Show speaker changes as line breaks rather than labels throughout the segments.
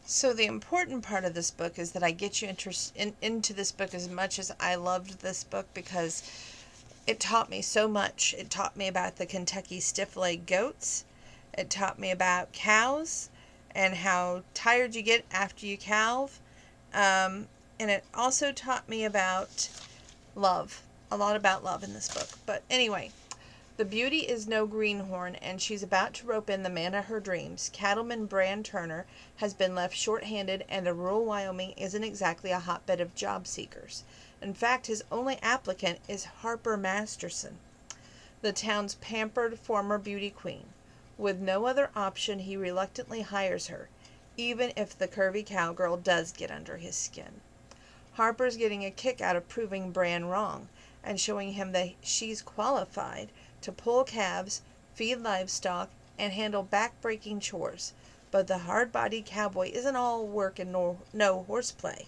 So the important part of this book is that I get you into this book as much as I loved this book, because it taught me so much. It taught me about the Kentucky stiff-legged goats. It taught me about cows and how tired you get after you calve. And it also taught me about love. A lot about love in this book. But anyway, the beauty is no greenhorn, and she's about to rope in the man of her dreams. Cattleman Bran Turner has been left short-handed, and rural Wyoming isn't exactly a hotbed of job seekers. In fact, his only applicant is Harper Masterson, the town's pampered former beauty queen. With no other option, he reluctantly hires her, even if the curvy cowgirl does get under his skin. Harper's getting a kick out of proving Bran wrong, and showing him that she's qualified to pull calves, feed livestock, and handle back-breaking chores. But the hard-bodied cowboy isn't all work and no horseplay.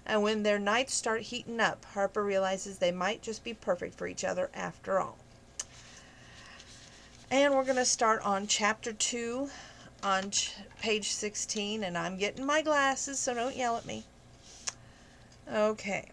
And when their nights start heating up, Harper realizes they might just be perfect for each other after all. And we're going to start on chapter 2 on page 16, and I'm getting my glasses, so don't yell at me. Okay.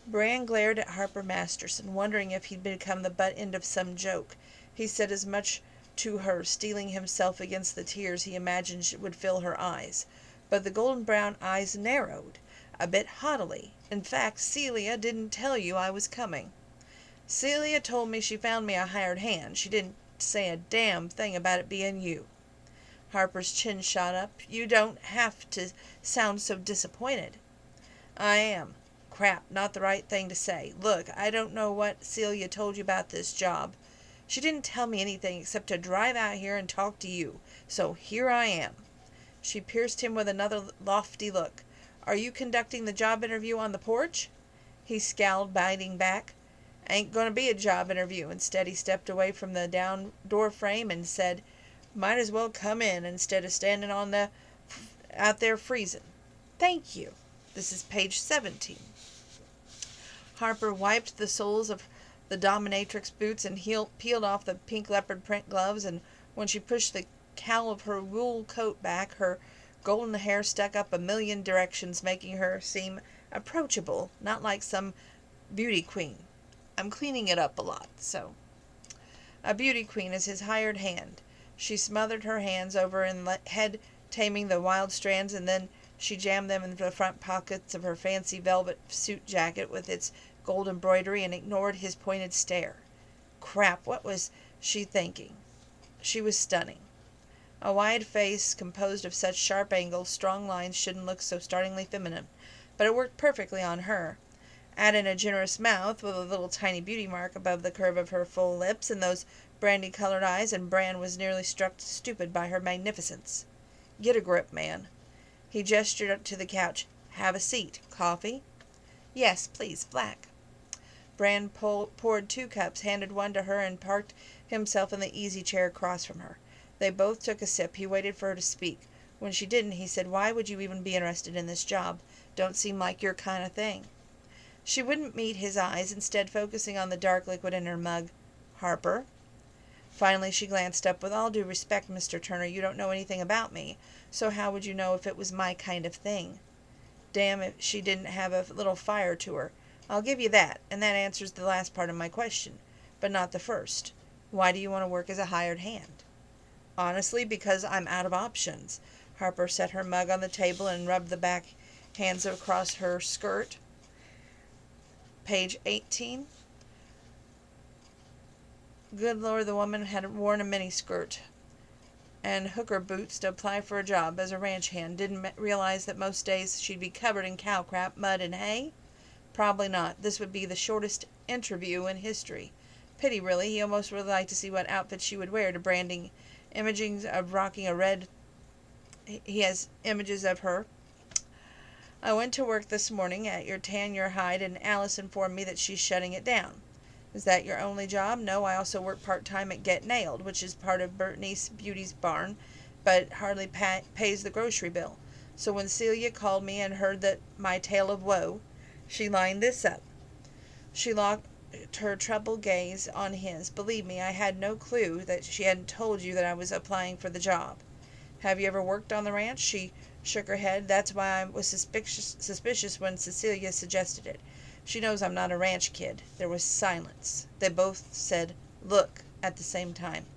Bran glared at Harper Masterson, wondering if he'd become the butt end of some joke. He said as much to her, steeling himself against the tears he imagined would fill her eyes. But the golden-brown eyes narrowed, a bit haughtily. In fact, Celia didn't tell you I was coming. Celia told me she found me a hired hand. She didn't say a damn thing about it being you. Harper's chin shot up. You don't have to sound so disappointed. I am. Crap, not the right thing to say. Look, I don't know what Celia told you about this job. She didn't tell me anything except to drive out here and talk to you. So here I am. She pierced him with another lofty look. Are you conducting the job interview on the porch? He scowled, biting back. Ain't gonna be a job interview. Instead, he stepped away from the down door frame and said, might as well come in instead of standing out there freezing. Thank you. This is page 17. Harper wiped the soles of the dominatrix boots and peeled off the pink leopard print gloves, and when she pushed the cowl of her wool coat back, her golden hair stuck up a million directions, making her seem approachable, not like some beauty queen. I'm cleaning it up a lot, so. A beauty queen is his hired hand. She smothered her hands over her head, taming the wild strands, and then she jammed them into the front pockets of her fancy velvet suit jacket with its gold embroidery and ignored his pointed stare. Crap, what was she thinking? She was stunning. A wide face composed of such sharp angles, strong lines shouldn't look so startlingly feminine, but it worked perfectly on her. Add in a generous mouth with a little tiny beauty mark above the curve of her full lips and those brandy-colored eyes, and Bran was nearly struck stupid by her magnificence. Get a grip, man. He gestured up to the couch. Have a seat. Coffee? Yes, please, black. Bran poured 2 cups, handed one to her, and parked himself in the easy chair across from her. They both took a sip. He waited for her to speak. When she didn't, he said, why would you even be interested in this job? Don't seem like your kind of thing. She wouldn't meet his eyes, instead focusing on the dark liquid in her mug. Harper? Finally she glanced up. With all due respect, Mr. Turner, you don't know anything about me, so how would you know if it was my kind of thing? Damn if she didn't have a little fire to her. I'll give you that, and that answers the last part of my question, but not the first. Why do you want to work as a hired hand? Honestly, because I'm out of options. Harper set her mug on the table and rubbed the back hands across her skirt. Page 18. Good Lord, the woman had worn a miniskirt and hooker boots to apply for a job as a ranch hand. Didn't realize that most days she'd be covered in cow crap, mud, and hay? Probably not. This would be the shortest interview in history. Pity, really. He almost would like to see what outfit she would wear to branding imagings of rocking a red. He has images of her. I went to work this morning at your tan your hide, and Alice informed me that she's shutting it down. Is that your only job? No, I also work part-time at Get Nailed, which is part of Bernice Beauty's barn, but hardly pays the grocery bill. So when Celia called me and heard that my tale of woe, she lined this up. She locked her troubled gaze on his. Believe me, I had no clue that she hadn't told you that I was applying for the job. Have you ever worked on the ranch? She shook her head. That's why I was suspicious when Cecilia suggested it. She knows I'm not a ranch kid. There was silence. They both said, "Look," at the same time.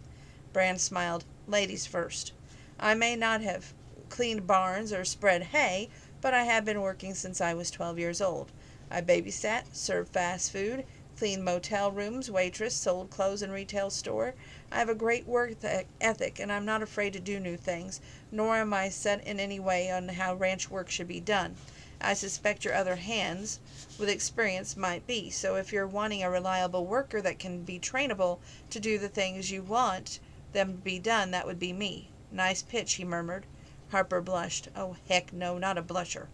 Brand smiled. Ladies first. I may not have cleaned barns or spread hay, but I have been working since I was 12 years old. I babysat, served fast food, cleaned motel rooms, waitress, sold clothes in retail store. I have a great work ethic, and I'm not afraid to do new things, nor am I set in any way on how ranch work should be done. I suspect your other hands with experience might be, so if you're wanting a reliable worker that can be trainable to do the things you want them to be done, that would be me. Nice pitch, he murmured. Harper blushed. Oh, heck no, not a blusher.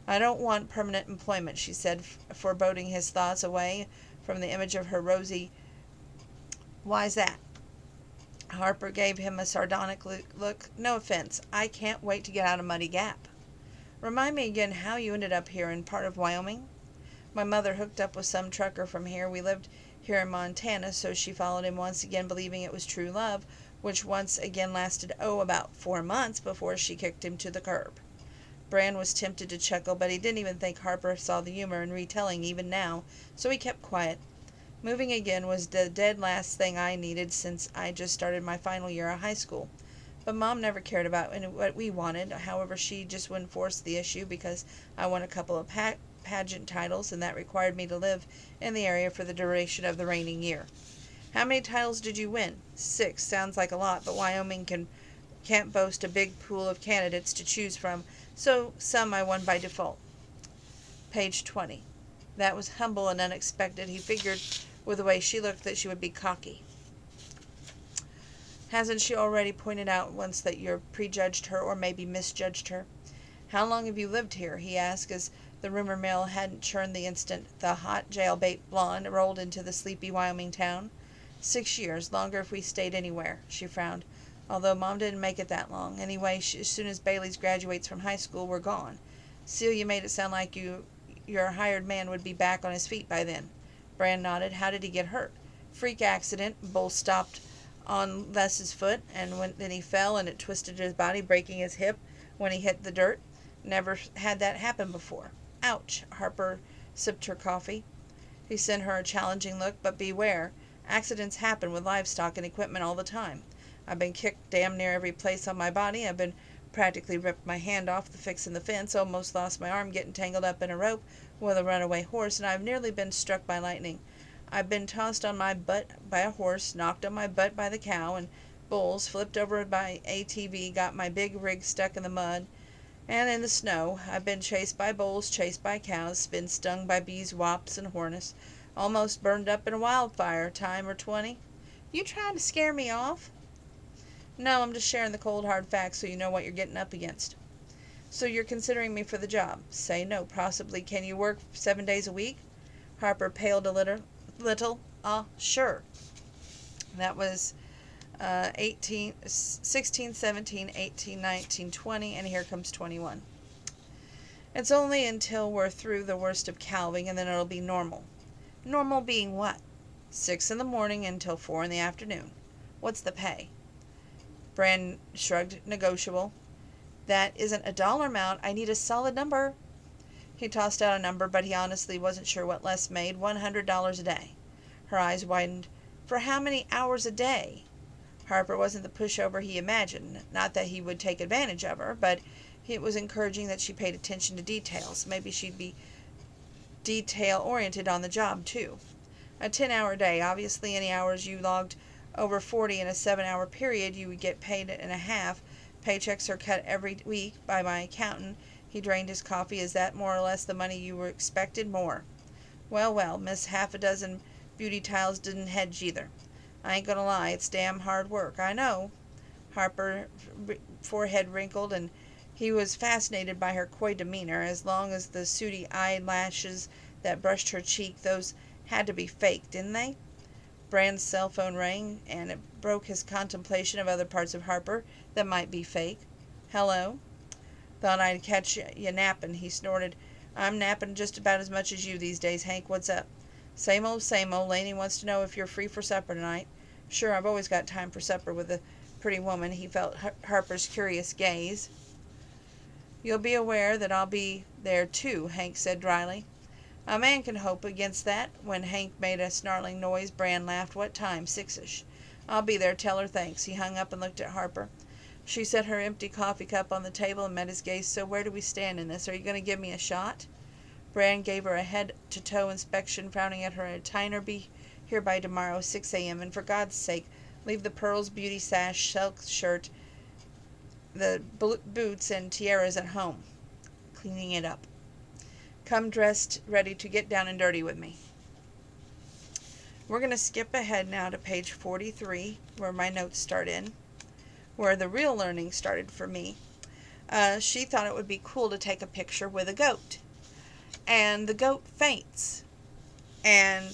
I don't want permanent employment, she said, foreboding his thoughts away from the image of her rosy. Why's that? Harper gave him a sardonic look. No offense. I can't wait to get out of Muddy Gap. Remind me again how you ended up here in part of Wyoming? My mother hooked up with some trucker from here. We lived here in Montana, so she followed him once again, believing it was true love, which once again lasted, about 4 months before she kicked him to the curb. Brand was tempted to chuckle, but he didn't even think Harper saw the humor in retelling even now, so he kept quiet. Moving again was the dead last thing I needed since I just started my final year of high school. But Mom never cared about what we wanted. However, she just wouldn't force the issue because I won a couple of pageant titles, and that required me to live in the area for the duration of the reigning year. How many titles did you win? 6. Sounds like a lot, but Wyoming can't boast a big pool of candidates to choose from, so some I won by default. Page 20. That was humble and unexpected. He figured, with the way she looked, that she would be cocky. Hasn't she already pointed out once that you prejudged her or maybe misjudged her? How long have you lived here? He asked, as the rumor mill hadn't churned the instant the hot jailbait blonde rolled into the sleepy Wyoming town. 6 years, longer if we stayed anywhere, she frowned. Although Mom didn't make it that long. Anyway, as soon as Bailey's graduates from high school, we're gone. Celia made it sound like your hired man would be back on his feet by then. Brand nodded. How did he get hurt? Freak accident. Bull stopped on Les's foot, and then he fell, and it twisted his body, breaking his hip when he hit the dirt. Never had that happen before. Ouch. Harper sipped her coffee. He sent her a challenging look. But beware. Accidents happen with livestock and equipment all the time. I've been kicked damn near every place on my body. I've been practically ripped my hand off fixing the fence, almost lost my arm getting tangled up in a rope with a runaway horse, and I've nearly been struck by lightning. I've been tossed on my butt by a horse, knocked on my butt by the cow and bulls, flipped over by ATV, got my big rig stuck in the mud and in the snow. I've been chased by bulls, chased by cows, been stung by bees, wasps, and hornets, almost burned up in a wildfire, time or 20. You trying to scare me off? No, I'm just sharing the cold hard facts so you know what you're getting up against. So you're considering me for the job? Say no, possibly. Can you work 7 days a week? Harper paled a little. Sure. That was 16, 17, 18, 19, 20, and here comes 21. It's only until we're through the worst of calving, and then it'll be normal. Normal being what? 6 in the morning until 4 in the afternoon. What's the pay? Brand shrugged. Negotiable. That isn't a dollar amount. I need a solid number. He tossed out a number, but he honestly wasn't sure what Les made. $100 a day. Her eyes widened. For how many hours a day? Harper wasn't the pushover he imagined. Not that he would take advantage of her, but it was encouraging that she paid attention to details. Maybe she'd be detail-oriented on the job, too. A 10-hour day. Obviously, any hours you logged over 40 in a 7-hour period, you would get paid in a half. Paychecks are cut every week by my accountant. He drained his coffee. Is that more or less the money you were expected? More. Well, miss, half a dozen beauty tiles didn't hedge either. I ain't gonna lie, it's damn hard work. I know. Harper's forehead wrinkled, and he was fascinated by her coy demeanor. As long as the sooty eyelashes that brushed her cheek, those had to be fake, didn't they? Brand's cell phone rang, and it broke his contemplation of other parts of Harper that might be fake. Hello? Thought I'd catch you napping, he snorted. I'm napping just about as much as you these days, Hank. What's up? Same old, same old. Laney wants to know if you're free for supper tonight. Sure, I've always got time for supper with the pretty woman. He felt Harper's curious gaze. You'll be aware that I'll be there too, Hank said dryly. A man can hope against that. When Hank made a snarling noise, Bran laughed. What time? 6ish. I'll be there. Tell her thanks. He hung up and looked at Harper. She set her empty coffee cup on the table and met his gaze. So where do we stand in this? Are you going to give me a shot? Bran gave her a head-to-toe inspection, frowning at her. A Tyner be here by tomorrow, 6 a.m., and for God's sake, leave the pearls, beauty sash, silk shirt, the boots, and tiaras at home. Cleaning it up. Come dressed, ready to get down and dirty with me. We're going to skip ahead now to page 43, where my notes start in, where the real learning started for me. She thought it would be cool to take a picture with a goat. And the goat faints. And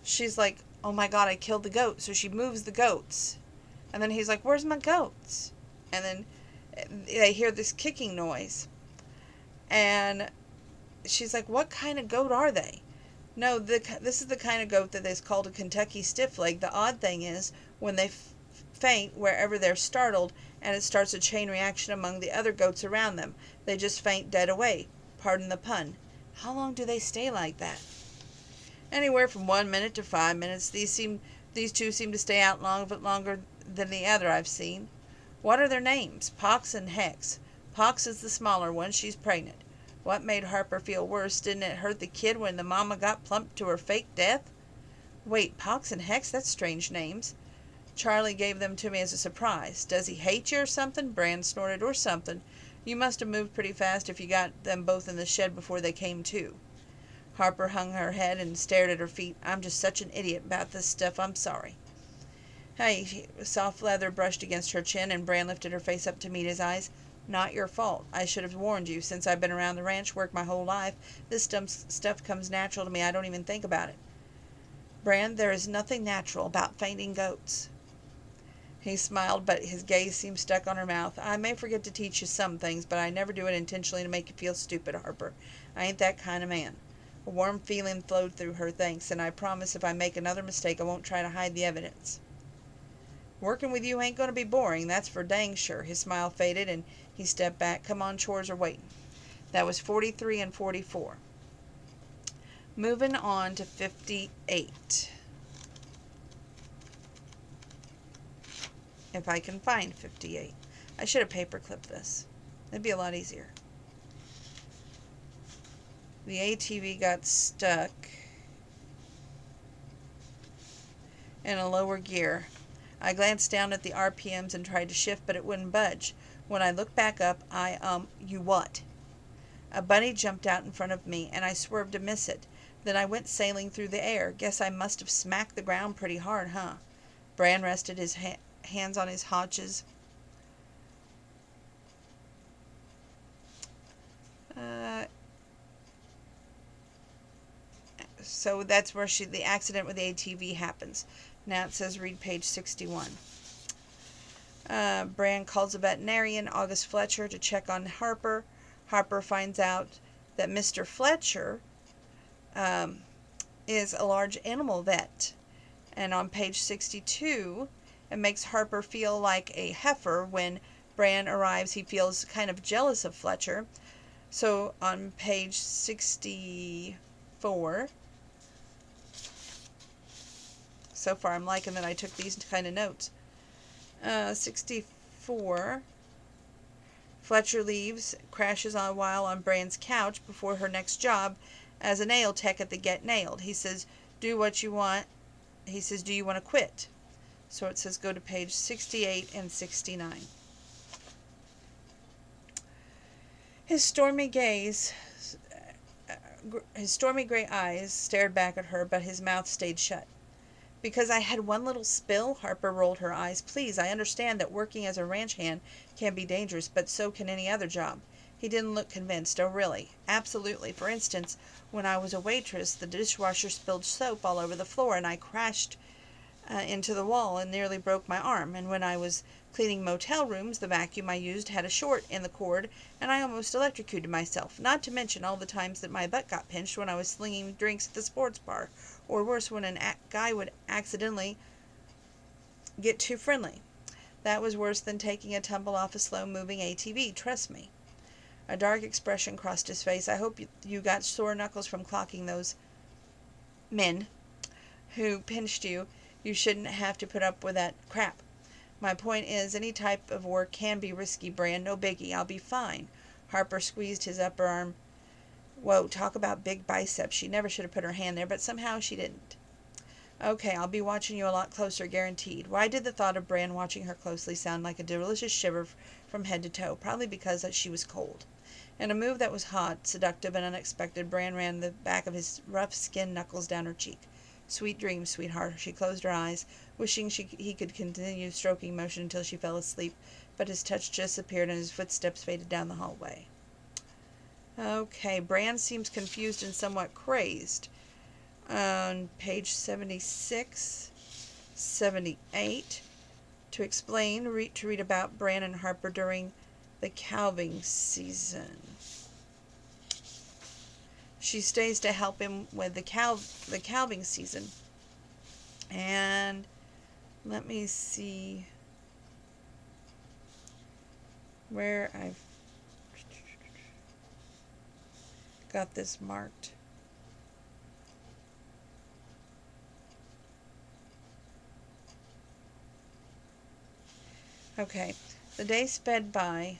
she's like, oh my God, I killed the goat. So she moves the goats. And then he's like, where's my goats? And then they hear this kicking noise. And she's like, what kind of goat are they? No, this is the kind of goat that is called a Kentucky stiffleg. The odd thing is, when they faint wherever they're startled, and it starts a chain reaction among the other goats around them, they just faint dead away. Pardon the pun. How long do they stay like that? Anywhere from 1 minute to 5 minutes. These two seem to stay out longer than the other I've seen. What are their names? Pox and Hex. Pox is the smaller one. She's pregnant. What made Harper feel worse? Didn't it hurt the kid when the mama got plumped to her fake death? Wait, Pox and Hex? That's strange names. Charlie gave them to me as a surprise. Does he hate you or something? Bran snorted. Or something. You must have moved pretty fast if you got them both in the shed before they came to. Harper hung her head and stared at her feet. I'm just such an idiot about this stuff. I'm sorry. Hey, soft leather brushed against her chin, and Bran lifted her face up to meet his eyes. Not your fault. I should have warned you. Since I've been around the ranch, worked my whole life, this stuff comes natural to me. I don't even think about it. Bran, there is nothing natural about fainting goats. He smiled, but his gaze seemed stuck on her mouth. I may forget to teach you some things, but I never do it intentionally to make you feel stupid, Harper. I ain't that kind of man. A warm feeling flowed through her. Thanks, and I promise if I make another mistake, I won't try to hide the evidence. Working with you ain't going to be boring, that's for dang sure. His smile faded, and he stepped back. Come on, chores are waiting. That was 43 and 44. Moving on to 58. If I can find 58. I should have paperclipped this. It'd be a lot easier. The ATV got stuck in a lower gear. I glanced down at the RPMs and tried to shift, but it wouldn't budge. When I looked back up, you what? A bunny jumped out in front of me, and I swerved to miss it. Then I went sailing through the air. Guess I must have smacked the ground pretty hard, huh? Bran rested his hands on his haunches. So that's where the accident with the ATV happens. Now it says read page 61. Bran calls a veterinarian, August Fletcher, to check on Harper. Harper finds out that Mr. Fletcher is a large animal vet. And on page 62, it makes Harper feel like a heifer. When Bran arrives, he feels kind of jealous of Fletcher. So on page 64, so far I'm liking that I took these kind of notes. 64, Fletcher leaves, crashes a while on Bran's couch before her next job as a nail tech at the Get Nailed. He says, do what you want. He says, do you want to quit? So it says go to page 68 and 69. His stormy gray eyes stared back at her, but his mouth stayed shut. Because I had one little spill? Harper rolled her eyes. Please, I understand that working as a ranch hand can be dangerous, but so can any other job. He didn't look convinced. Oh, really? Absolutely. For instance, when I was a waitress, the dishwasher spilled soap all over the floor, and I crashed into the wall and nearly broke my arm. And when I was cleaning motel rooms, the vacuum I used had a short in the cord, and I almost electrocuted myself. Not to mention all the times that my butt got pinched when I was slinging drinks at the sports bar, or worse, when a guy would accidentally get too friendly. That was worse than taking a tumble off a slow-moving ATV, trust me. A dark expression crossed his face. I hope you got sore knuckles from clocking those men who pinched you. You shouldn't have to put up with that crap. My point is, any type of work can be risky, Bran. No biggie. I'll be fine. Harper squeezed his upper arm. Whoa, talk about big biceps. She never should have put her hand there, but somehow she didn't. Okay, I'll be watching you a lot closer, guaranteed. Why did the thought of Bran watching her closely sound like a delicious shiver from head to toe? Probably because she was cold. In a move that was hot, seductive, and unexpected, Bran ran the back of his rough skin knuckles down her cheek. Sweet dreams, sweetheart. She closed her eyes, wishing he could continue stroking motion until she fell asleep, but his touch disappeared and his footsteps faded down the hallway. Okay, Bran seems confused and somewhat crazed. On page 76, 78, to explain, to read about Bran and Harper during the calving season. She stays to help him with the calving season. And let me see where I've got this marked. Okay, the day sped by,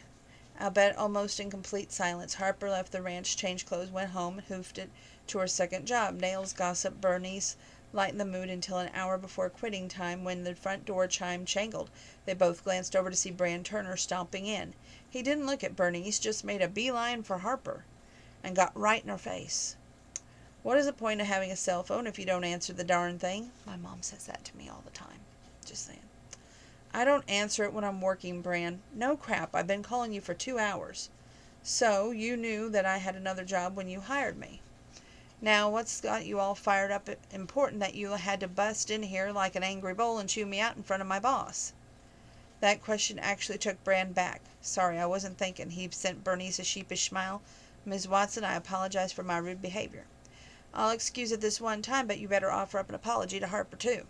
I'll bet almost in complete silence. Harper left the ranch, changed clothes, went home, and hoofed it to her second job. Nails, gossip, Bernice lightened the mood until an hour before quitting time when the front door chime jangled. They both glanced over to see Bran Turner stomping in. He didn't look at Bernice, just made a beeline for Harper and got right in her face. What is the point of having a cell phone if you don't answer the darn thing? My mom says that to me all the time. Just saying. I don't answer it when I'm working, Bran. No crap, I've been calling you for 2 hours. So, you knew that I had another job when you hired me. Now, what's got you all fired up important that you had to bust in here like an angry bull and chew me out in front of my boss? That question actually took Bran back. Sorry, I wasn't thinking. He sent Bernice a sheepish smile. Ms. Watson, I apologize for my rude behavior. I'll excuse it this one time, but you better offer up an apology to Harper, too.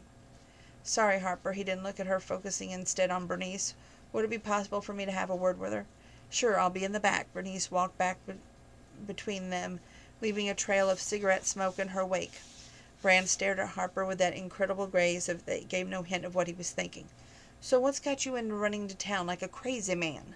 Sorry, Harper. He didn't look at her, focusing instead on Bernice. Would it be possible for me to have a word with her? Sure, I'll be in the back. Bernice walked back between them, leaving a trail of cigarette smoke in her wake. Bran stared at Harper with that incredible gaze that gave no hint of what he was thinking. So what's got you into running to town like a crazy man?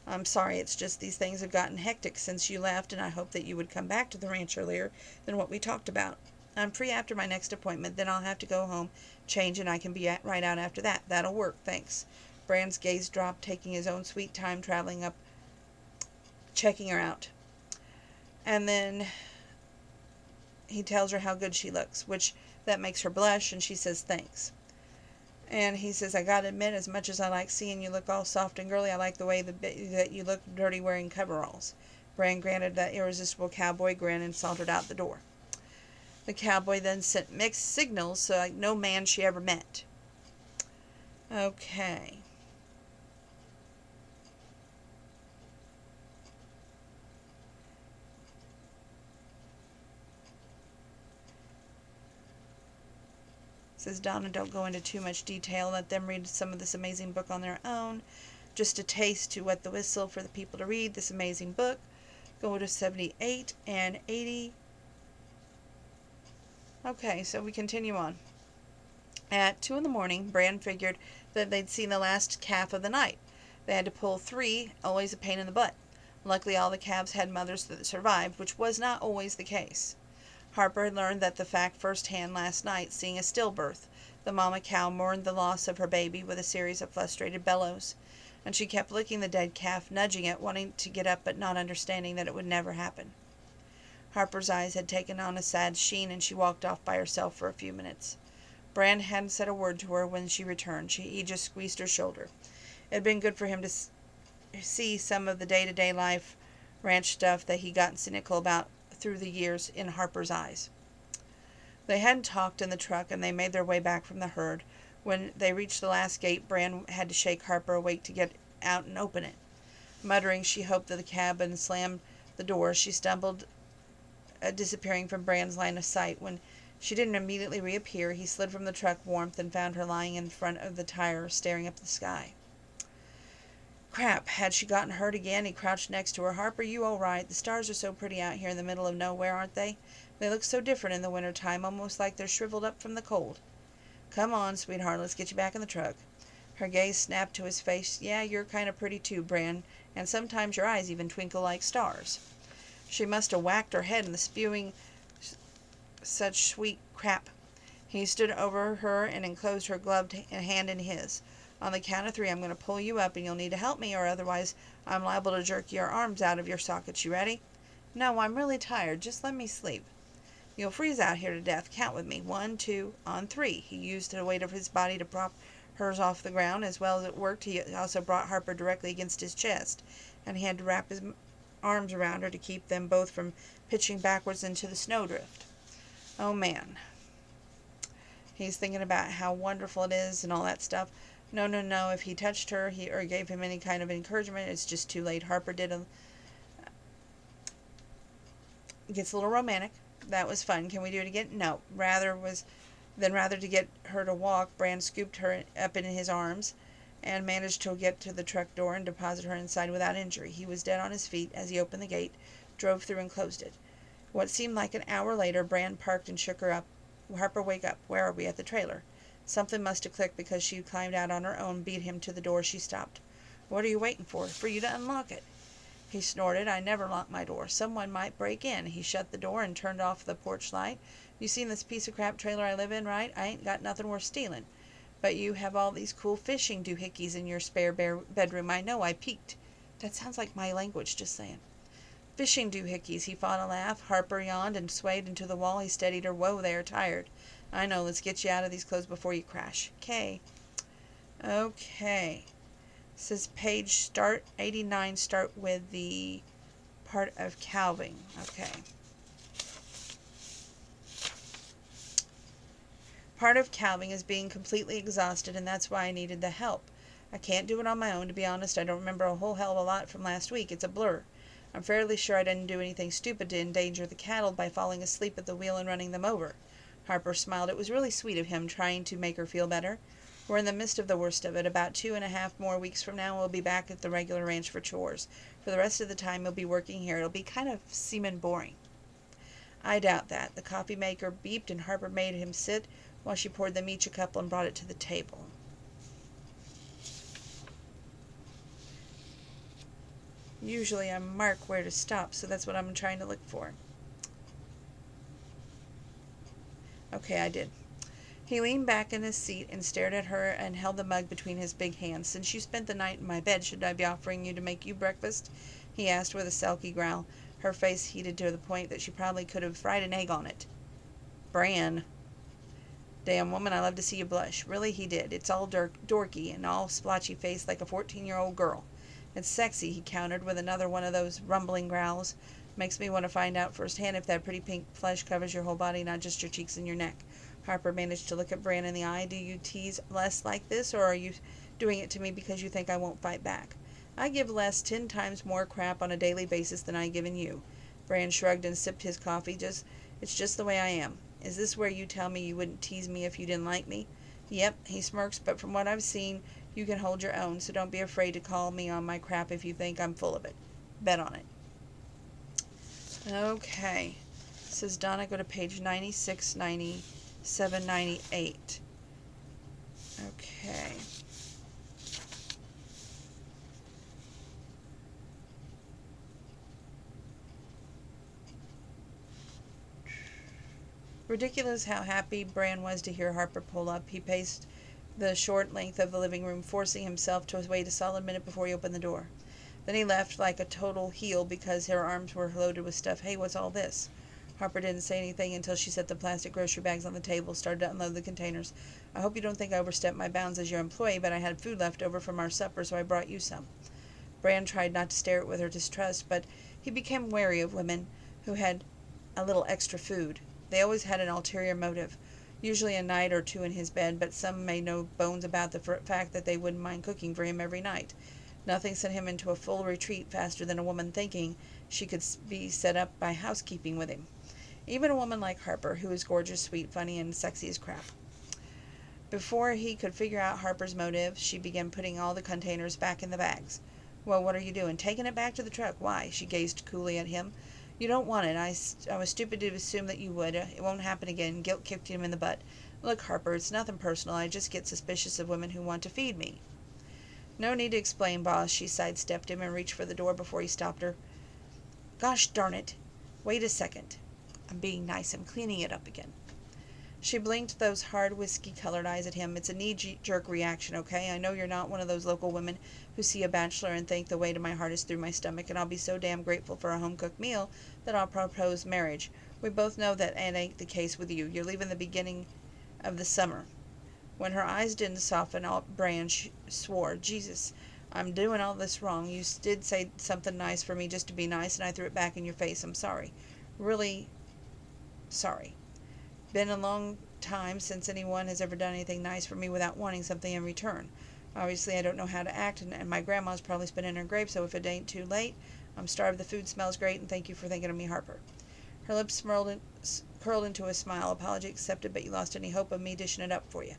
I'm sorry, it's just these things have gotten hectic since you left, and I hoped that you would come back to the ranch earlier than what we talked about. I'm free after my next appointment, then I'll have to go home, change, and I can be right out after that. That'll work, thanks. Bran's gaze dropped, taking his own sweet time traveling up, checking her out. And then he tells her how good she looks, which that makes her blush, and she says thanks. And he says, I gotta admit, as much as I like seeing you look all soft and girly, I like the way that you look dirty wearing coveralls. Bran granted that irresistible cowboy grin and sauntered out the door. The cowboy then sent mixed signals like no man she ever met. Okay. Says Donna, don't go into too much detail. Let them read some of this amazing book on their own. Just a taste to wet the whistle for the people to read this amazing book. Go to 78 and 80. Okay, so we continue on. At 2 in the morning, Bran figured that they'd seen the last calf of the night. They had to pull 3, always a pain in the butt. Luckily, all the calves had mothers that survived, which was not always the case. Harper had learned that the fact firsthand last night, seeing a stillbirth. The mama cow mourned the loss of her baby with a series of frustrated bellows, and she kept licking the dead calf, nudging it, wanting to get up but not understanding that it would never happen. Harper's eyes had taken on a sad sheen, and she walked off by herself for a few minutes. Bran hadn't said a word to her when she returned. He just squeezed her shoulder. It had been good for him to see some of the day-to-day life ranch stuff that he'd gotten cynical about through the years in Harper's eyes. They hadn't talked in the truck, and they made their way back from the herd. When they reached the last gate, Bran had to shake Harper awake to get out and open it. Muttering she hoped that the cab had slammed the door, she stumbled, disappearing from Bran's line of sight. When she didn't immediately reappear, he slid from the truck warmth and found her lying in front of the tire, staring up at the sky. Crap, had she gotten hurt again? He crouched next to her. Harper, you all right? The stars are so pretty out here in the middle of nowhere, aren't they? They look so different in the winter time, almost like they're shriveled up from the cold. Come on, sweetheart, let's get you back in the truck. Her gaze snapped to his face. Yeah, you're kind of pretty too, Bran, and sometimes your eyes even twinkle like stars. She must have whacked her head in the spewing such sweet crap. He stood over her and enclosed her gloved hand in his. On the count of 3, I'm going to pull you up, and you'll need to help me, or otherwise I'm liable to jerk your arms out of your sockets. You ready? No, I'm really tired. Just let me sleep. You'll freeze out here to death. Count with me. 1, 2, on 3. He used the weight of his body to prop hers off the ground. As well as it worked, he also brought Harper directly against his chest, and he had to wrap his arms around her to keep them both from pitching backwards into the snowdrift. Oh, man. He's thinking about how wonderful it is and all that stuff. No, no, no. If he touched her or gave him any kind of encouragement, it's just too late. Harper gets a little romantic. That was fun. Can we do it again? No. Rather to get her to walk, Bran scooped her up in his arms and managed to get to the truck door and deposit her inside without injury. He was dead on his feet as he opened the gate, drove through, and closed it. What seemed like an hour later, Bran parked and shook her up. Harper, wake up. Where are we? At the trailer. Something must have clicked because she climbed out on her own, beat him to the door. She stopped. What are you waiting for? For you to unlock it. He snorted. I never lock my door. Someone might break in. He shut the door and turned off the porch light. You seen this piece of crap trailer I live in, right? I ain't got nothing worth stealing. But you have all these cool fishing doohickeys in your spare bedroom. I know. I peeked. That sounds like my language, just saying. Fishing doohickeys. He fought a laugh. Harper yawned and swayed into the wall. He steadied her. Whoa there, tired. I know. Let's get you out of these clothes before you crash. Okay. Okay. It says page 89, start with the part of calving. Okay. Part of calving is being completely exhausted, and that's why I needed the help. I can't do it on my own. To be honest, I don't remember a whole hell of a lot from last week. It's a blur. I'm fairly sure I didn't do anything stupid to endanger the cattle by falling asleep at the wheel and running them over. Harper smiled. It was really sweet of him, trying to make her feel better. We're in the midst of the worst of it. About 2.5 more weeks from now, we'll be back at the regular ranch for chores. For the rest of the time, we'll be working here. It'll be kind of seeming boring. I doubt that. The coffee maker beeped, and Harper made him sit while she poured them each a cup and brought it to the table. Usually I mark where to stop, so that's what I'm trying to look for. Okay, I did. He leaned back in his seat and stared at her and held the mug between his big hands. Since you spent the night in my bed, should I be offering you to make you breakfast? He asked with a sulky growl. Her face heated to the point that she probably could have fried an egg on it. Bran. Damn woman, I love to see you blush. Really, he did. It's all dorky and all splotchy faced like a 14-year-old girl. It's sexy, he countered with another one of those rumbling growls. Makes me want to find out firsthand if that pretty pink flesh covers your whole body, not just your cheeks and your neck. Harper managed to look at Bran in the eye. Do you tease Les like this, or are you doing it to me because you think I won't fight back? I give Les 10 times more crap on a daily basis than I given you. Bran shrugged and sipped his coffee. It's just the way I am. Is this where you tell me you wouldn't tease me if you didn't like me? Yep, he smirks, but from what I've seen, you can hold your own, so don't be afraid to call me on my crap if you think I'm full of it. Bet on it. Okay. Says Donna, go to page 96, 97, 98. Okay. Ridiculous how happy Bran was to hear Harper pull up. He paced the short length of the living room, forcing himself to wait a solid minute before he opened the door. Then he left like a total heel because her arms were loaded with stuff. Hey, what's all this? Harper didn't say anything until she set the plastic grocery bags on the table, started to unload the containers. I hope you don't think I overstepped my bounds as your employee, but I had food left over from our supper, so I brought you some. Bran tried not to stare with her distrust, but he became wary of women who had a little extra food. They always had an ulterior motive, usually a night or two in his bed, but some made no bones about the fact that they wouldn't mind cooking for him every night. Nothing sent him into a full retreat faster than a woman thinking she could be set up by housekeeping with him. Even a woman like Harper, who is gorgeous, sweet, funny, and sexy as crap. Before he could figure out Harper's motive, she began putting all the containers back in the bags. Well, what are you doing? Taking it back to the truck. Why? She gazed coolly at him. You don't want it. I was stupid to assume that you would. It won't happen again. Guilt kicked him in the butt. Look, Harper, it's nothing personal. I just get suspicious of women who want to feed me. No need to explain, boss. She sidestepped him and reached for the door before he stopped her. Gosh darn it. Wait a second. I'm being nice. I'm cleaning it up again. She blinked those hard whiskey-colored eyes at him. It's a knee-jerk reaction, okay? I know you're not one of those local women who see a bachelor and think the way to my heart is through my stomach, and I'll be so damn grateful for a home-cooked meal that I'll propose marriage. We both know that ain't the case with you. You're leaving the beginning of the summer. When her eyes didn't soften, Bran swore, Jesus, I'm doing all this wrong. You did say something nice for me just to be nice, and I threw it back in your face. I'm sorry. Really sorry. Been a long time since anyone has ever done anything nice for me without wanting something in return. Obviously, I don't know how to act, and my grandma's probably spent in her grave, so if it ain't too late, I'm starved. The food smells great, and thank you for thinking of me, Harper. Her lips curled into a smile. Apology accepted, but you lost any hope of me dishing it up for you.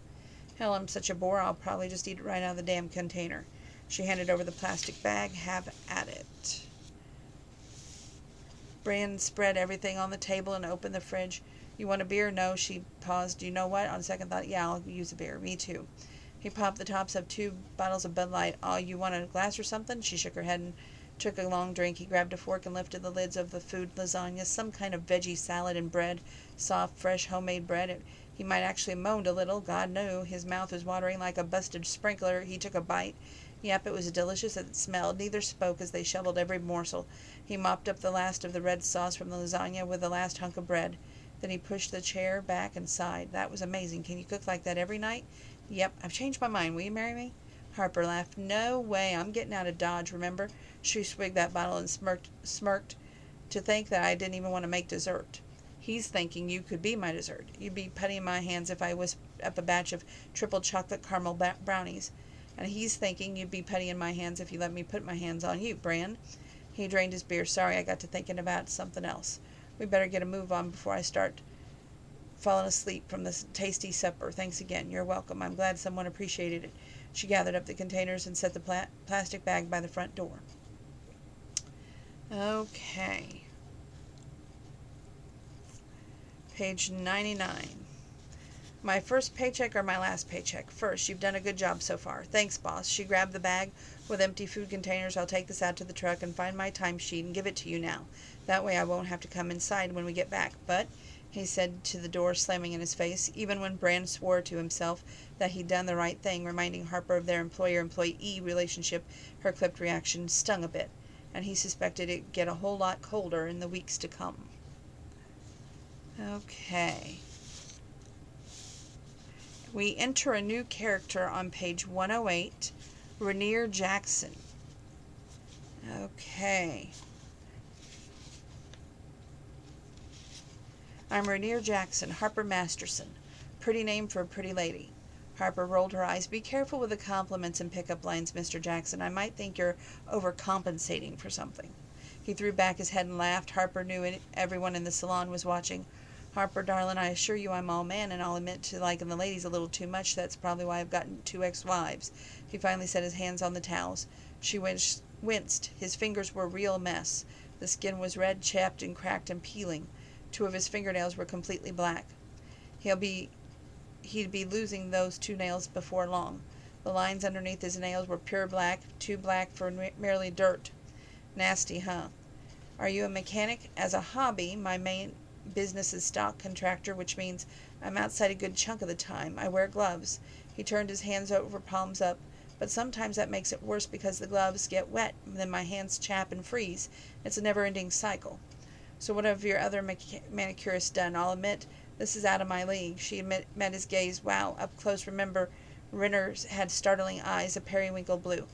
Hell, I'm such a bore, I'll probably just eat it right out of the damn container. She handed over the plastic bag. Have at it. Bran spread everything on the table and opened the fridge. You want a beer? No. She paused. You know what? On second thought, yeah, I'll use a beer. Me too. He popped the tops of 2 bottles of Bud Light. Oh, you want a glass or something? She shook her head and took a long drink. He grabbed a fork and lifted the lids of the food lasagna, some kind of veggie salad and bread, soft, fresh, homemade bread. He might actually have moaned a little. God knew. His mouth was watering like a busted sprinkler. He took a bite. Yep, it was delicious as it smelled. Neither spoke as they shoveled every morsel. He mopped up the last of the red sauce from the lasagna with the last hunk of bread. Then he pushed the chair back and sighed. That was amazing. Can you cook like that every night? Yep, I've changed my mind. Will you marry me? Harper laughed. No way. I'm getting out of Dodge, remember? She swigged that bottle and smirked to think that I didn't even want to make dessert. He's thinking you could be my dessert. You'd be putting in my hands if I whisked up a batch of triple chocolate caramel brownies. And he's thinking you'd be putty in my hands if you let me put my hands on you, Bran. He drained his beer. Sorry, I got to thinking about something else. We better get a move on before I start falling asleep from this tasty supper. Thanks again. You're welcome. I'm glad someone appreciated it. She gathered up the containers and set the plastic bag by the front door. Okay. Page 99. My first paycheck or my last paycheck? First, you've done a good job so far. Thanks, boss. She grabbed the bag with empty food containers. I'll take this out to the truck and find my timesheet and give it to you now. That way I won't have to come inside when we get back. But, he said to the door, slamming in his face, even when Bran swore to himself that he'd done the right thing, reminding Harper of their employer-employee relationship, her clipped reaction stung a bit, and he suspected it'd get a whole lot colder in the weeks to come. Okay. We enter a new character on page 108, Rainier Jackson. Okay. I'm Rainier Jackson, Harper Masterson. Pretty name for a pretty lady. Harper rolled her eyes. Be careful with the compliments and pickup lines, Mr. Jackson. I might think you're overcompensating for something. He threw back his head and laughed. Harper knew everyone in the salon was watching. Harper, darling, I assure you I'm all man, and I'll admit to liking the ladies a little too much. That's probably why I've gotten 2 ex-wives. He finally set his hands on the towels. She winced. His fingers were a real mess. The skin was red, chapped, and cracked and peeling. 2 of his fingernails were completely black. He'd be losing those 2 nails before long. The lines underneath his nails were pure black, too black for merely dirt. Nasty, huh? Are you a mechanic? As a hobby, my main business is stock contractor, which means I'm outside a good chunk of the time. I wear gloves. He turned his hands over, palms up. But sometimes that makes it worse because the gloves get wet, and then my hands chap and freeze. It's a never-ending cycle. So what have your other manicurists done? I'll admit, this is out of my league. She met his gaze. Wow, up close, remember, Renner had startling eyes, a periwinkle blue.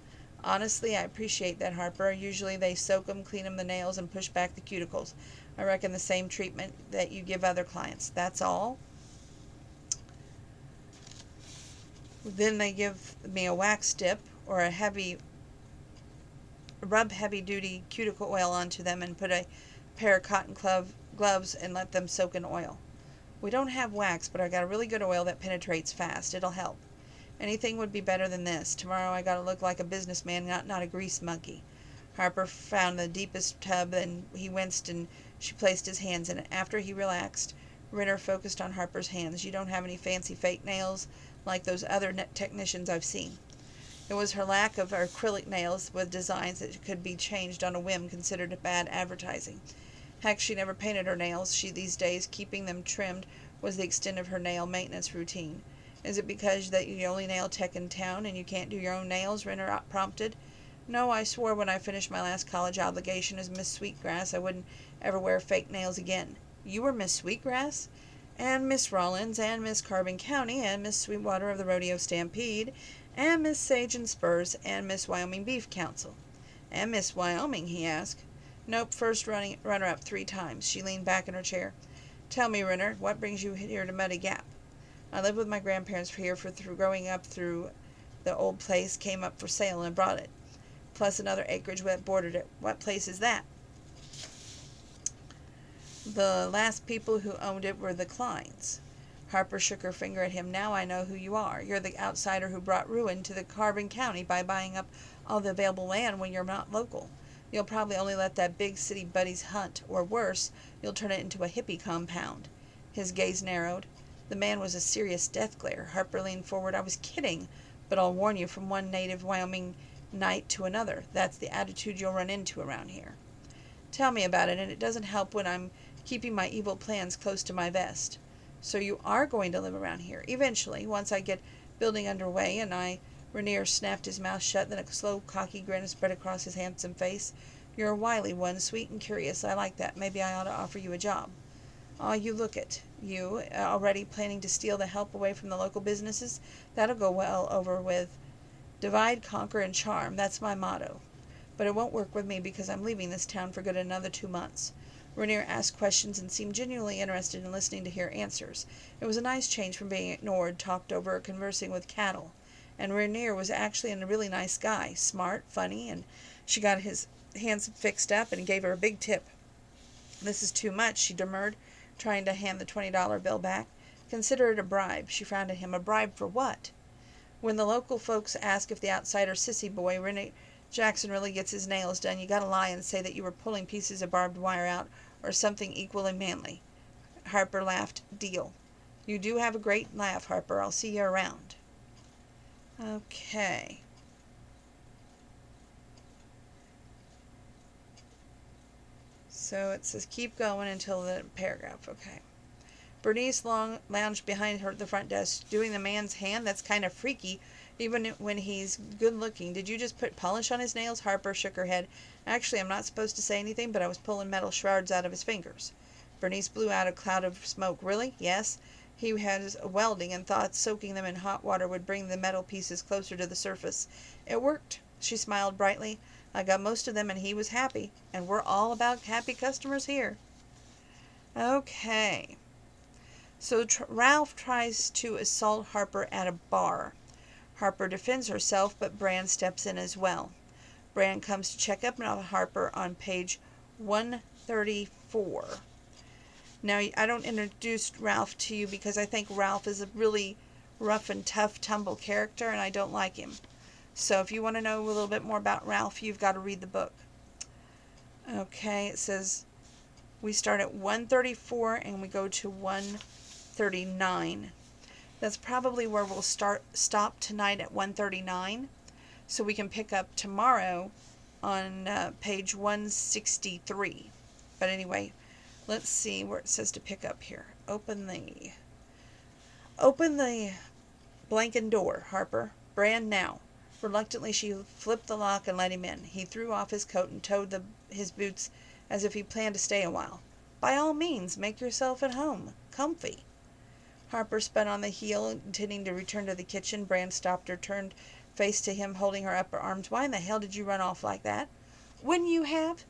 Honestly, I appreciate that, Harper. Usually they soak 'em, clean 'em the nails, and push back the cuticles. I reckon the same treatment that you give other clients. That's all? Then they give me a wax dip or rub heavy-duty cuticle oil onto them and put a pair of cotton gloves and let them soak in oil. We don't have wax, but I got a really good oil that penetrates fast. It'll help. Anything would be better than this. Tomorrow I gotta look like a businessman, not a grease monkey. Harper found the deepest tub, and he winced, and she placed his hands in it. After he relaxed, Ritter focused on Harper's hands. You don't have any fancy fake nails like those other technicians I've seen. It was her lack of acrylic nails with designs that could be changed on a whim considered bad advertising. Heck, she never painted her nails. These days, keeping them trimmed was the extent of her nail maintenance routine. Is it because that you're the only nail tech in town and you can't do your own nails? Renner prompted. No, I swore when I finished my last college obligation as Miss Sweetgrass I wouldn't ever wear fake nails again. You were Miss Sweetgrass? And Miss Rollins, and Miss Carbon County, and Miss Sweetwater of the Rodeo Stampede, and Miss Sage and Spurs, and Miss Wyoming Beef Council. And Miss Wyoming, he asked. Nope, first runner-up 3 times. She leaned back in her chair. Tell me, Renner, what brings you here to Muddy Gap? I lived with my grandparents here through growing up through the old place came up for sale and brought it. Plus another acreage that bordered it. What place is that? The last people who owned it were the Kleins. Harper shook her finger at him. Now I know who you are. You're the outsider who brought ruin to the Carbon County by buying up all the available land when you're not local. You'll probably only let that big city buddies hunt, or worse, you'll turn it into a hippie compound. His gaze narrowed. The man was a serious death glare. Harper leaned forward. I was kidding, but I'll warn you, from one native Wyoming night to another. That's the attitude you'll run into around here. Tell me about it, and it doesn't help when I'm keeping my evil plans close to my vest. So you are going to live around here, eventually, once I get building underway, and Rainier snapped his mouth shut, then a slow, cocky grin spread across his handsome face. You're a wily one, sweet and curious. I like that. Maybe I ought to offer you a job. You look it. You, already planning to steal the help away from the local businesses? That'll go well over with. Divide, conquer, and charm. That's my motto. But it won't work with me because I'm leaving this town for good in another 2 months. Rainier asked questions and seemed genuinely interested in listening to hear answers. It was a nice change from being ignored, talked over, or conversing with cattle. And Rainier was actually a really nice guy. Smart, funny, and she got his hands fixed up and gave her a big tip. This is too much, she demurred, trying to hand the $20 bill back. Consider it a bribe. She frowned at him. A bribe for what? When the local folks ask if the outsider sissy boy, Rennie Jackson, really gets his nails done, you gotta lie and say that you were pulling pieces of barbed wire out or something equally manly. Harper laughed. Deal. You do have a great laugh, Harper. I'll see you around. Okay. So it says keep going until the paragraph. Okay. Bernice lounged behind the front desk, doing the man's hand. That's kind of freaky, even when he's good looking. Did you just put polish on his nails? Harper shook her head. Actually, I'm not supposed to say anything, but I was pulling metal shards out of his fingers. Bernice blew out a cloud of smoke. Really? Yes. He was welding and thought soaking them in hot water would bring the metal pieces closer to the surface. It worked. She smiled brightly. I got most of them and he was happy. And we're all about happy customers here. Okay. So Ralph tries to assault Harper at a bar. Harper defends herself, but Brand steps in as well. Brand comes to check up on Harper on page 134. Now, I don't introduce Ralph to you because I think Ralph is a really rough and tough tumble character, and I don't like him. So if you want to know a little bit more about Ralph, you've got to read the book. Okay, it says we start at 134 and we go to 139. That's probably where we'll stop tonight at 139, so we can pick up tomorrow on page 163. But anyway, let's see where it says to pick up here. Open the blanking door, Harper. Brand now. Reluctantly, she flipped the lock and let him in. He threw off his coat and toed his boots as if he planned to stay a while. By all means, make yourself at home. Comfy. Harper spun on the heel, intending to return to the kitchen. Brand stopped her, turned face to him, holding her upper arms. Why in the hell did you run off like that? Wouldn't you have?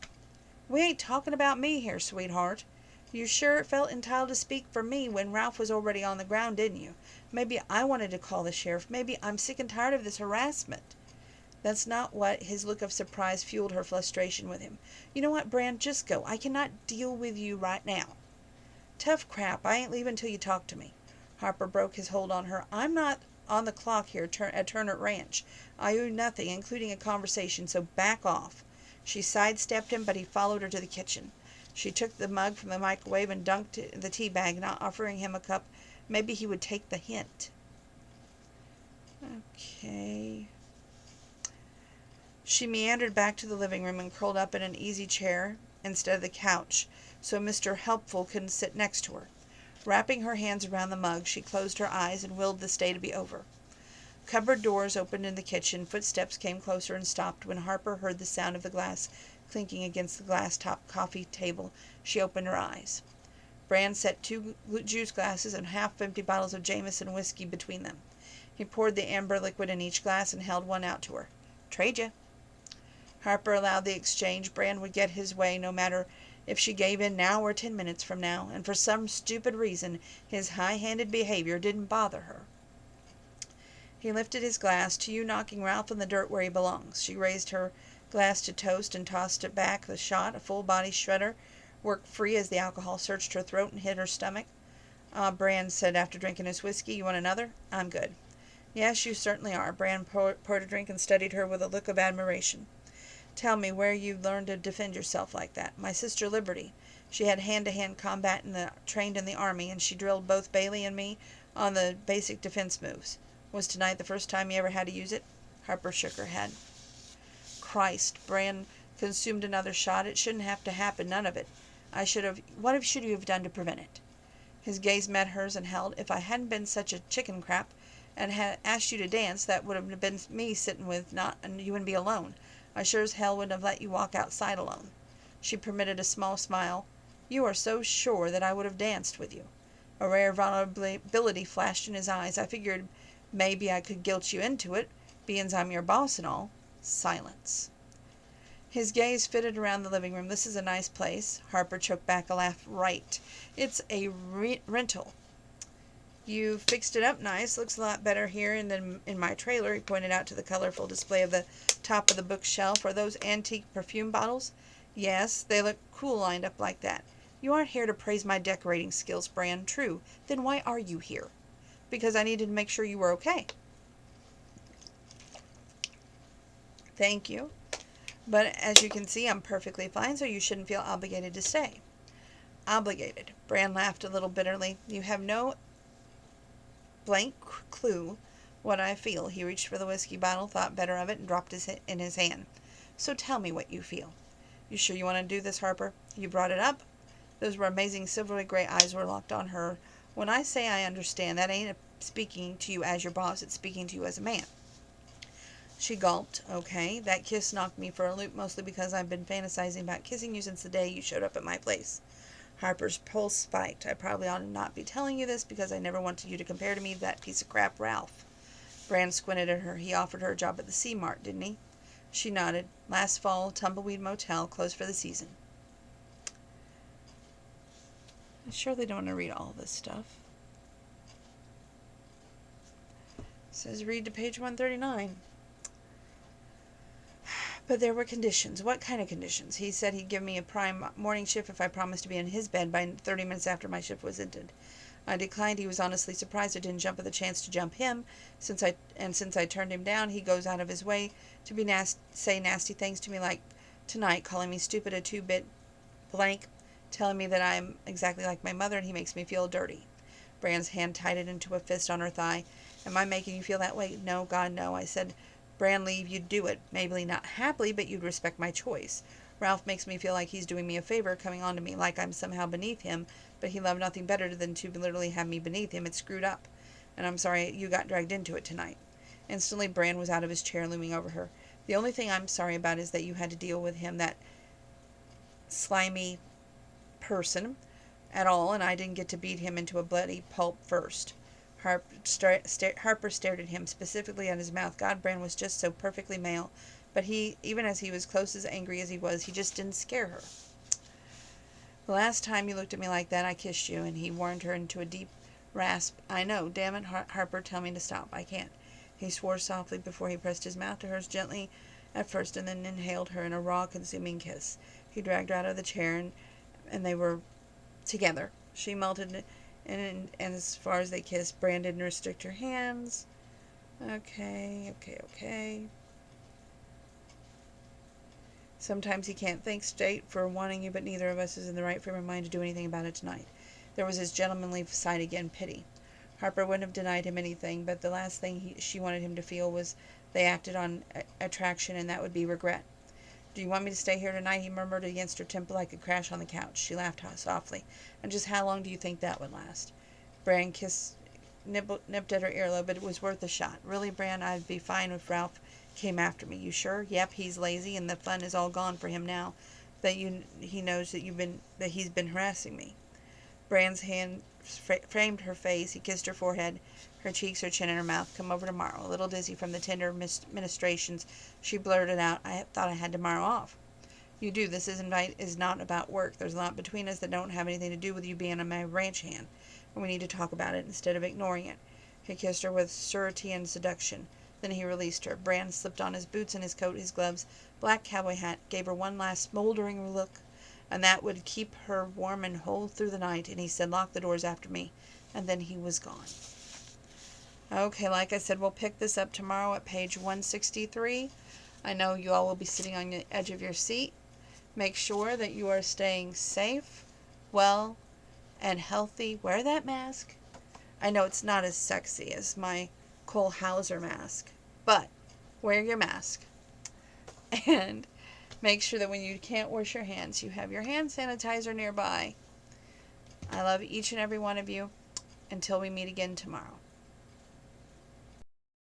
We ain't talking about me here, sweetheart. You sure felt entitled to speak for me when Ralph was already on the ground, didn't you? Maybe I wanted to call the sheriff. Maybe I'm sick and tired of this harassment. That's not what. His look of surprise fueled her frustration with him. You know what, Brand? Just go. I cannot deal with you right now. Tough crap. I ain't leaving till you talk to me. Harper broke his hold on her. I'm not on the clock here at Turner Ranch. I owe nothing, including a conversation, so back off." She sidestepped him, but he followed her to the kitchen. She took the mug from the microwave and dunked the tea bag, not offering him a cup. Maybe he would take the hint. Okay. She meandered back to the living room and curled up in an easy chair instead of the couch, so Mr. Helpful couldn't sit next to her. Wrapping her hands around the mug, she closed her eyes and willed this day to be over. Cupboard doors opened in the kitchen. Footsteps came closer and stopped. When Harper heard the sound of the glass clinking against the glass-topped coffee table, she opened her eyes. Brand set 2 juice glasses and half-empty bottles of Jameson whiskey between them. He poured the amber liquid in each glass and held one out to her. "Trade ya." Harper allowed the exchange. Brand would get his way no matter if she gave in now or 10 minutes from now, and for some stupid reason his high-handed behavior didn't bother her. He lifted his glass. "To you knocking Ralph in the dirt where he belongs." She raised her glass to toast and tossed it back. The shot, a full-body shredder, worked free as the alcohol searched her throat and hit her stomach. "Ah," Brand said after drinking his whiskey. "You want another?" "I'm good." "Yes, you certainly are." Brand poured a drink and studied her with a look of admiration. "Tell me where you learned to defend yourself like that." "My sister Liberty. She had hand-to-hand combat trained in the army, and she drilled both Bailey and me on the basic defense moves." "Was tonight the first time you ever had to use it?" Harper shook her head. "Christ!" Brand consumed another shot. "It shouldn't have to happen, none of it. What should you have done to prevent it?" His gaze met hers and held. "If I hadn't been such a chicken crap and had asked you to dance, that would have been me sitting with, and you wouldn't be alone. I sure as hell wouldn't have let you walk outside alone." She permitted a small smile. "You are so sure that I would have danced with you." A rare vulnerability flashed in his eyes. "I figured maybe I could guilt you into it, being's I'm your boss and all." Silence. His gaze fitted around the living room. "This is a nice place." Harper choked back a laugh. "Right. It's a rental. You fixed it up nice. Looks a lot better here than in my trailer." He pointed out to the colorful display of the top of the bookshelf. "Are those antique perfume bottles?" "Yes, they look cool lined up like that." "You aren't here to praise my decorating skills, Brand." "True. Then why are you here?" "Because I needed to make sure you were okay." "Thank you. But as you can see, I'm perfectly fine, so you shouldn't feel obligated to stay." "Obligated." Brand laughed a little bitterly. "You have no blank clue what I feel." He reached for the whiskey bottle, thought better of it, and dropped it in his hand. "So tell me what you feel." "You sure you want to do this, Harper? You brought it up?" Those were amazing silvery gray eyes were locked on her. "When I say I understand, that ain't speaking to you as your boss. It's speaking to you as a man." She gulped. "Okay. That kiss knocked me for a loop, mostly because I've been fantasizing about kissing you since the day you showed up at my place." Harper's pulse spiked. "I probably ought to not be telling you this because I never wanted you to compare to me that piece of crap, Ralph." Brand squinted at her. "He offered her a job at the Sea Mart, didn't he?" She nodded. "Last fall, Tumbleweed Motel, closed for the season." I surely don't want to read all this stuff. It says read to page 139. "But there were conditions." "What kind of conditions?" "He said he'd give me a prime morning shift if I promised to be in his bed by 30 minutes after my shift was ended." I declined. He was honestly surprised I didn't jump at the chance to jump him. Since I turned him down, he goes out of his way to say nasty things to me, like tonight, calling me stupid, a two-bit blank, telling me that I'm exactly like my mother, and he makes me feel dirty. Brand's hand tightened into a fist on her thigh. "Am I making you feel that way?" "No, God, no." I said, "Brandley, you'd do it. Maybe not happily, but you'd respect my choice. Ralph makes me feel like he's doing me a favor, coming on to me like I'm somehow beneath him, but he loved nothing better than to literally have me beneath him. It's screwed up, and I'm sorry you got dragged into it tonight." Instantly, Brand was out of his chair, looming over her. "The only thing I'm sorry about is that you had to deal with him, that slimy person, at all, and I didn't get to beat him into a bloody pulp first." Harper stared at him, specifically at his mouth. God, Brand was just so perfectly male, but even as he was close as angry as he was, he just didn't scare her. "The last time you looked at me like that, I kissed you," and he warned her into a deep rasp. "I know. Damn it, Harper, tell me to stop. I can't." He swore softly before he pressed his mouth to hers gently at first, and then inhaled her in a raw, consuming kiss. He dragged her out of the chair, and they were together. She melted, and as far as they kissed, Brand didn't restrict her hands. Okay. Sometimes he can't think straight for wanting you, but neither of us is in the right frame of mind to do anything about it tonight. There was his gentlemanly side again, pity. Harper wouldn't have denied him anything, but the last thing she wanted him to feel was they acted on attraction, and that would be regret. Do you want me to stay here tonight? He murmured against her temple. I could crash on the couch. She laughed softly. And just how long do you think that would last? Bran nipped at her earlobe, but it was worth a shot. Really, Bran, I'd be fine if Ralph came after me. You sure? Yep, he's lazy, and the fun is all gone for him now that he knows that he's been harassing me. Bran's hand framed her face. He kissed her forehead, her cheeks, her chin, and her mouth. Come over tomorrow. A little dizzy from the tender ministrations, she blurted out, I thought I had tomorrow off. You do. This is not about work. There's a lot between us that don't have anything to do with you being my ranch hand, and we need to talk about it instead of ignoring it. He kissed her with surety and seduction. Then he released her. Bran slipped on his boots and his coat, his gloves, black cowboy hat, gave her one last smoldering look, and that would keep her warm and whole through the night, and he said, lock the doors after me, and then he was gone. Okay, like I said, we'll pick this up tomorrow at page 163. I know you all will be sitting on the edge of your seat. Make sure that you are staying safe, well, and healthy. Wear that mask. I know it's not as sexy as my Cole Hauser mask, but wear your mask. And make sure that when you can't wash your hands, you have your hand sanitizer nearby. I love each and every one of you. Until we meet again tomorrow.